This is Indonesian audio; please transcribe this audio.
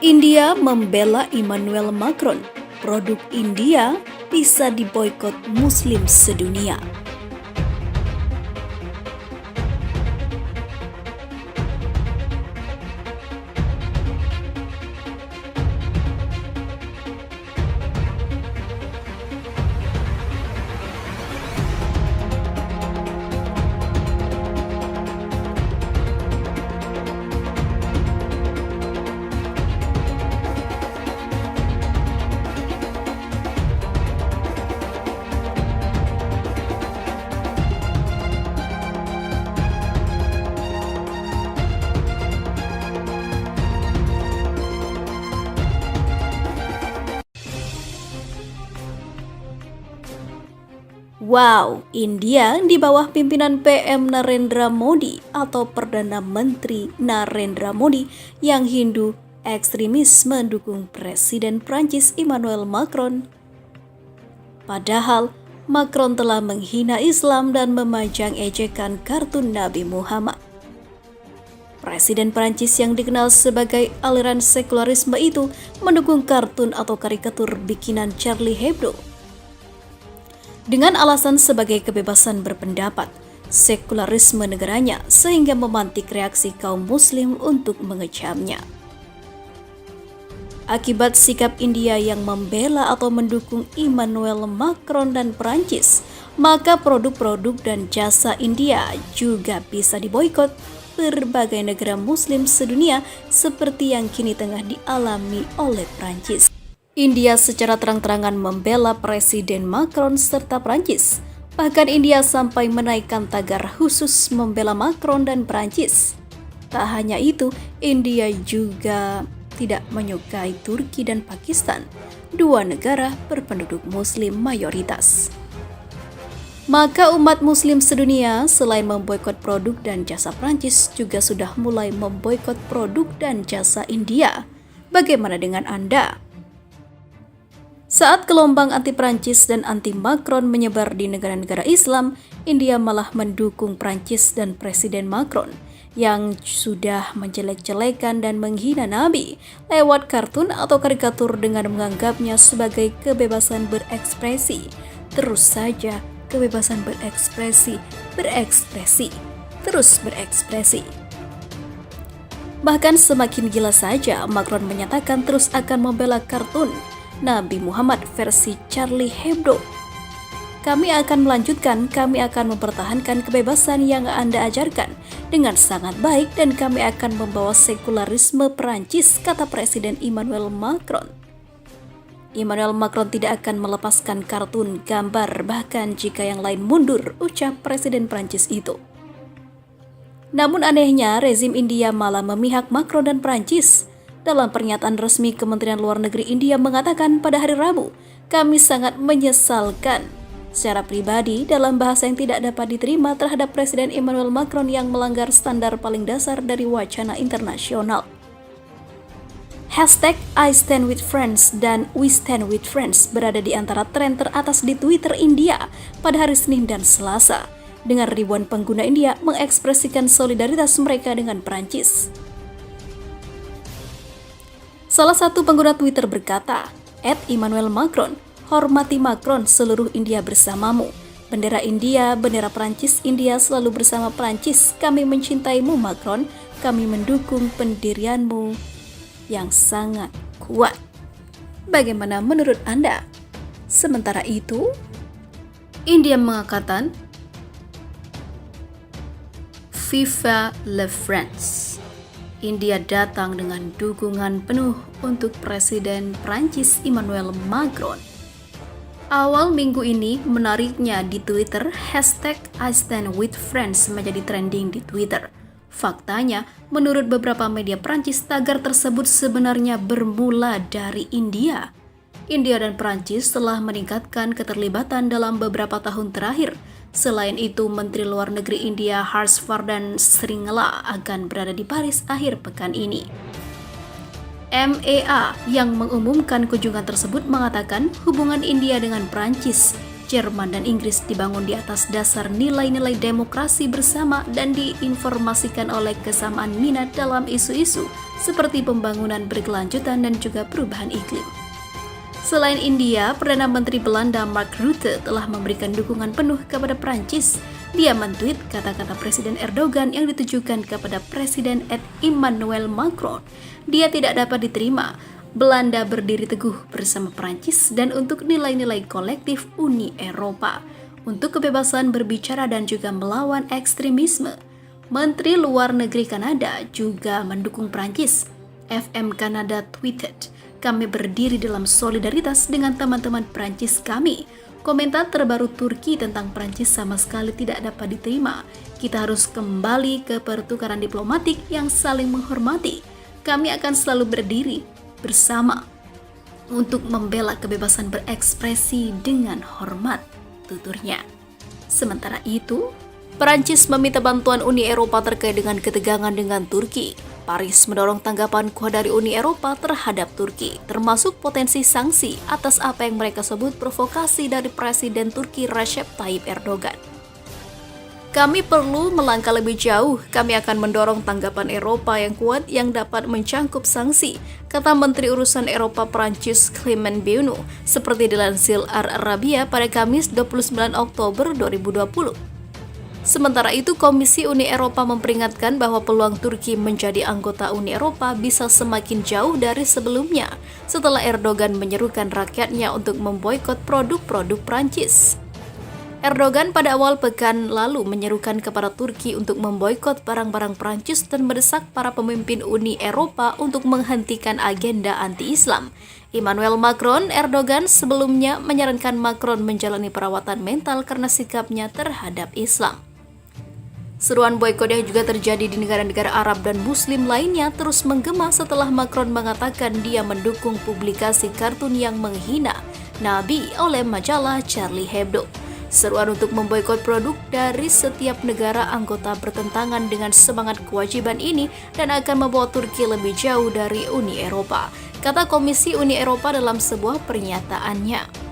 India membela Emmanuel Macron. Produk India bisa diboikot Muslim sedunia. Wow, India di bawah pimpinan PM Narendra Modi atau Perdana Menteri Narendra Modi yang Hindu ekstremis mendukung Presiden Prancis Emmanuel Macron. Padahal Macron telah menghina Islam dan memajang ejekan kartun Nabi Muhammad. Presiden Prancis yang dikenal sebagai aliran sekularisme itu mendukung kartun atau karikatur bikinan Charlie Hebdo dengan alasan sebagai kebebasan berpendapat, sekularisme negaranya sehingga memantik reaksi kaum muslim untuk mengecamnya. Akibat sikap India yang membela atau mendukung Emmanuel Macron dan Prancis, maka produk-produk dan jasa India juga bisa diboikot berbagai negara muslim sedunia seperti yang kini tengah dialami oleh Prancis. India secara terang-terangan membela Presiden Macron serta Prancis. Bahkan India sampai menaikkan tagar khusus membela Macron dan Prancis. Tak hanya itu, India juga tidak menyukai Turki dan Pakistan, dua negara berpenduduk muslim mayoritas. Maka umat muslim sedunia selain memboikot produk dan jasa Prancis juga sudah mulai memboikot produk dan jasa India. Bagaimana dengan Anda? Saat gelombang anti-Prancis dan anti-Macron menyebar di negara-negara Islam, India malah mendukung Prancis dan Presiden Macron yang sudah menjelek-jelekan dan menghina Nabi lewat kartun atau karikatur dengan menganggapnya sebagai kebebasan berekspresi. Terus saja, kebebasan berekspresi, terus berekspresi. Bahkan semakin gila saja, Macron menyatakan terus akan membela kartun Nabi Muhammad versi Charlie Hebdo. Kami akan melanjutkan, kami akan mempertahankan kebebasan yang Anda ajarkan dengan sangat baik dan kami akan membawa sekularisme Perancis, kata Presiden Emmanuel Macron. Emmanuel Macron tidak akan melepaskan kartun, gambar, bahkan jika yang lain mundur, ucap Presiden Perancis itu. Namun anehnya, rezim India malah memihak Macron dan Perancis. Dalam pernyataan resmi Kementerian Luar Negeri India mengatakan pada hari Rabu, kami sangat menyesalkan secara pribadi dalam bahasa yang tidak dapat diterima terhadap Presiden Emmanuel Macron yang melanggar standar paling dasar dari wacana internasional. Hashtag I stand with friends dan We stand with friends berada di antara tren teratas di Twitter India pada hari Senin dan Selasa, dengan ribuan pengguna India mengekspresikan solidaritas mereka dengan Perancis. Salah satu pengguna Twitter berkata, @Emmanuel Macron, hormati Macron, seluruh India bersamamu. Bendera India, bendera Prancis, India selalu bersama Prancis. Kami mencintaimu Macron, kami mendukung pendirianmu yang sangat kuat. Bagaimana menurut Anda? Sementara itu, India mengatakan, Viva la France. India datang dengan dukungan penuh untuk Presiden Prancis Emmanuel Macron. Awal minggu ini, menariknya di Twitter, hashtag I stand with friends menjadi trending di Twitter. Faktanya, menurut beberapa media Prancis, tagar tersebut sebenarnya bermula dari India. India dan Prancis telah meningkatkan keterlibatan dalam beberapa tahun terakhir. Selain itu, Menteri Luar Negeri India Harshvardhan Shringla akan berada di Paris akhir pekan ini. MEA yang mengumumkan kunjungan tersebut mengatakan hubungan India dengan Prancis Jerman dan Inggris dibangun di atas dasar nilai-nilai demokrasi bersama dan diinformasikan oleh kesamaan minat dalam isu-isu seperti pembangunan berkelanjutan dan juga perubahan iklim. Selain India, Perdana Menteri Belanda Mark Rutte telah memberikan dukungan penuh kepada Prancis. Dia mentweet kata-kata Presiden Erdogan yang ditujukan kepada Presiden Emmanuel Macron. Dia tidak dapat diterima. Belanda berdiri teguh bersama Prancis dan untuk nilai-nilai kolektif Uni Eropa, untuk kebebasan berbicara dan juga melawan ekstremisme. Menteri Luar Negeri Kanada juga mendukung Prancis. FM Kanada tweeted, "Kami berdiri dalam solidaritas dengan teman-teman Prancis kami." Komentar terbaru Turki tentang Prancis sama sekali tidak dapat diterima. Kita harus kembali ke pertukaran diplomatik yang saling menghormati. Kami akan selalu berdiri bersama untuk membela kebebasan berekspresi dengan hormat, tuturnya. Sementara itu, Perancis meminta bantuan Uni Eropa terkait dengan ketegangan dengan Turki. Paris mendorong tanggapan kuat dari Uni Eropa terhadap Turki, termasuk potensi sanksi atas apa yang mereka sebut provokasi dari Presiden Turki Recep Tayyip Erdogan. Kami perlu melangkah lebih jauh, kami akan mendorong tanggapan Eropa yang kuat yang dapat mencangkup sanksi, kata Menteri Urusan Eropa Prancis Clement Beaune, seperti dilansir Al Arabiya pada Kamis 29 Oktober 2020. Sementara itu, Komisi Uni Eropa memperingatkan bahwa peluang Turki menjadi anggota Uni Eropa bisa semakin jauh dari sebelumnya, setelah Erdogan menyerukan rakyatnya untuk memboikot produk-produk Prancis. Erdogan pada awal pekan lalu menyerukan kepada Turki untuk memboikot barang-barang Prancis dan mendesak para pemimpin Uni Eropa untuk menghentikan agenda anti-Islam. Emmanuel Macron, Erdogan sebelumnya menyarankan Macron menjalani perawatan mental karena sikapnya terhadap Islam. Seruan boikot yang juga terjadi di negara-negara Arab dan Muslim lainnya terus menggema setelah Macron mengatakan dia mendukung publikasi kartun yang menghina Nabi oleh majalah Charlie Hebdo. Seruan untuk memboikot produk dari setiap negara anggota bertentangan dengan semangat kewajiban ini dan akan membawa Turki lebih jauh dari Uni Eropa, kata Komisi Uni Eropa dalam sebuah pernyataannya.